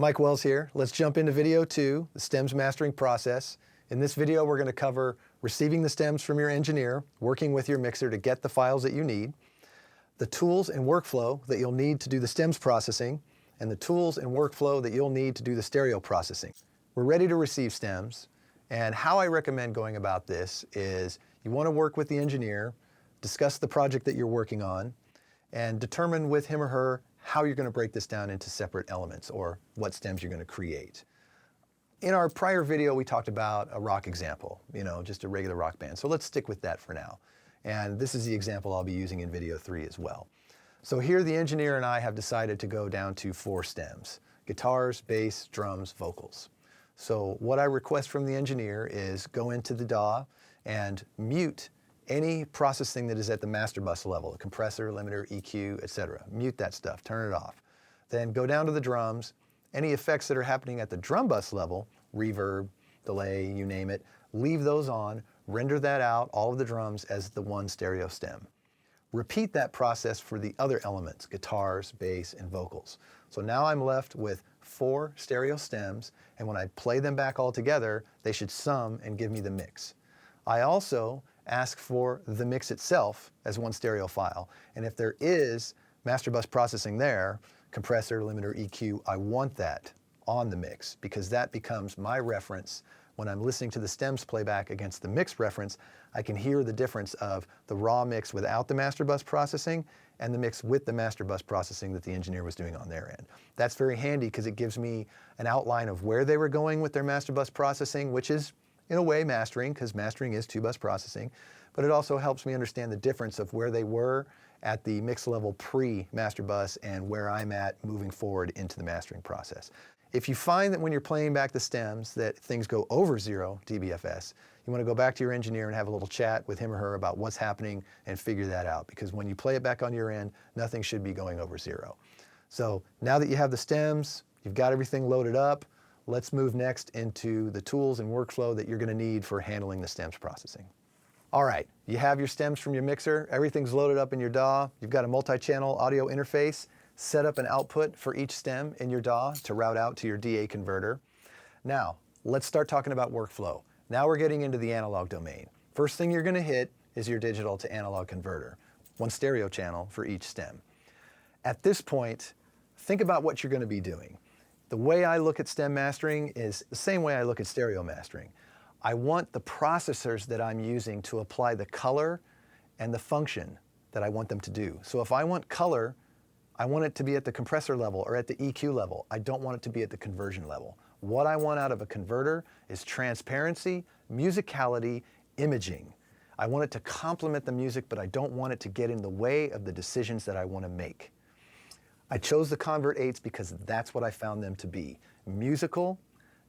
Mike Wells here. Let's jump into video 2, the stems mastering process. In this video, we're going to cover receiving the stems from your engineer, working with your mixer to get the files that you need, the tools and workflow that you'll need to do the stems processing, and the tools and workflow that you'll need to do the stereo processing. We're ready to receive stems, and how I recommend going about this is you want to work with the engineer, discuss the project that you're working on, and determine with him or her how you're going to break this down into separate elements or what stems you're going to create. In our prior video, we talked about a rock example, just a regular rock band. So let's stick with that for now. And this is the example I'll be using in video 3 as well. So here the engineer and I have decided to go down to 4 stems: guitars, bass, drums, vocals. So what I request from the engineer is go into the DAW and mute any processing that is at the master bus level, a compressor, limiter, EQ, etc. Mute that stuff, turn it off. Then go down to the drums. Any effects that are happening at the drum bus level, reverb, delay, you name it, leave those on, render that out, all of the drums, as the one stereo stem. Repeat that process for the other elements, guitars, bass, and vocals. So now I'm left with 4 stereo stems, and when I play them back all together, they should sum and give me the mix. I also ask for the mix itself as one stereo file, and if there is master bus processing there, compressor, limiter, EQ, I want that on the mix because that becomes my reference. When I'm listening to the stems playback against the mix reference, I can hear the difference of the raw mix without the master bus processing and the mix with the master bus processing that the engineer was doing on their end. That's very handy because it gives me an outline of where they were going with their master bus processing, which is in a way mastering, because mastering is 2-bus processing, but it also helps me understand the difference of where they were at the mix level pre-master bus and where I'm at moving forward into the mastering process. If you find that when you're playing back the stems that things go over 0 dBFS, you want to go back to your engineer and have a little chat with him or her about what's happening and figure that out, because when you play it back on your end, nothing should be going over 0. So now that you have the stems, you've got everything loaded up, let's move next into the tools and workflow that you're going to need for handling the stems processing. All right, you have your stems from your mixer, everything's loaded up in your DAW, you've got a multi-channel audio interface, set up an output for each stem in your DAW to route out to your DA converter. Now, let's start talking about workflow. Now we're getting into the analog domain. First thing you're going to hit is your digital to analog converter, one stereo channel for each stem. At this point, think about what you're going to be doing. The way I look at stem mastering is the same way I look at stereo mastering. I want the processors that I'm using to apply the color and the function that I want them to do. So if I want color, I want it to be at the compressor level or at the EQ level. I don't want it to be at the conversion level. What I want out of a converter is transparency, musicality, imaging. I want it to complement the music, but I don't want it to get in the way of the decisions that I want to make. I chose the Convert-8s because that's what I found them to be: musical,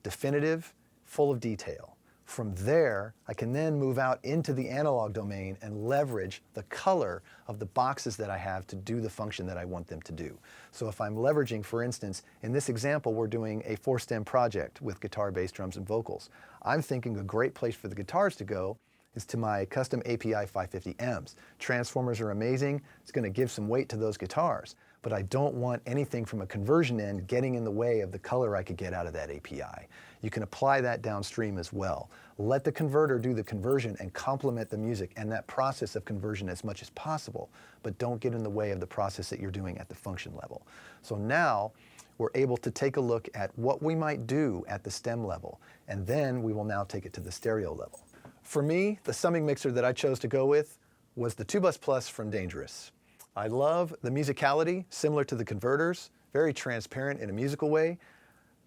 definitive, full of detail. From there, I can then move out into the analog domain and leverage the color of the boxes that I have to do the function that I want them to do. So if I'm leveraging, for instance, in this example, we're doing a 4-stem project with guitar, bass, drums, and vocals. I'm thinking a great place for the guitars to go is to my custom API 550 M's. Transformers are amazing. It's going to give some weight to those guitars, but I don't want anything from a conversion end getting in the way of the color I could get out of that API. You can apply that downstream as well. Let the converter do the conversion and complement the music and that process of conversion as much as possible, but don't get in the way of the process that you're doing at the function level. So now we're able to take a look at what we might do at the stem level, and then we will now take it to the stereo level. For me, the summing mixer that I chose to go with was the 2-Bus Plus from Dangerous. I love the musicality, similar to the converters, very transparent in a musical way.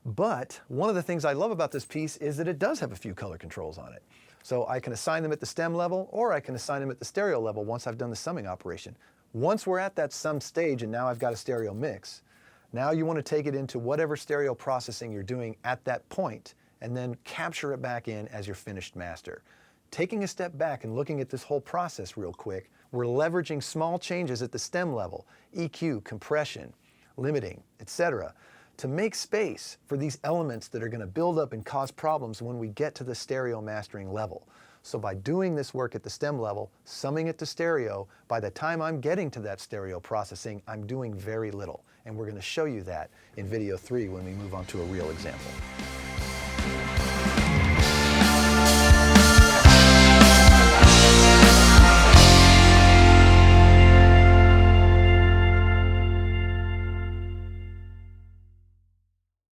But one of the things I love about this piece is that it does have a few color controls on it. So I can assign them at the stem level, or I can assign them at the stereo level once I've done the summing operation. Once we're at that sum stage and now I've got a stereo mix, now you want to take it into whatever stereo processing you're doing at that point and then capture it back in as your finished master. Taking a step back and looking at this whole process real quick, we're leveraging small changes at the stem level, EQ, compression, limiting, etc., to make space for these elements that are going to build up and cause problems when we get to the stereo mastering level. So by doing this work at the stem level, summing it to stereo, by the time I'm getting to that stereo processing, I'm doing very little. And we're going to show you that in video 3 when we move on to a real example.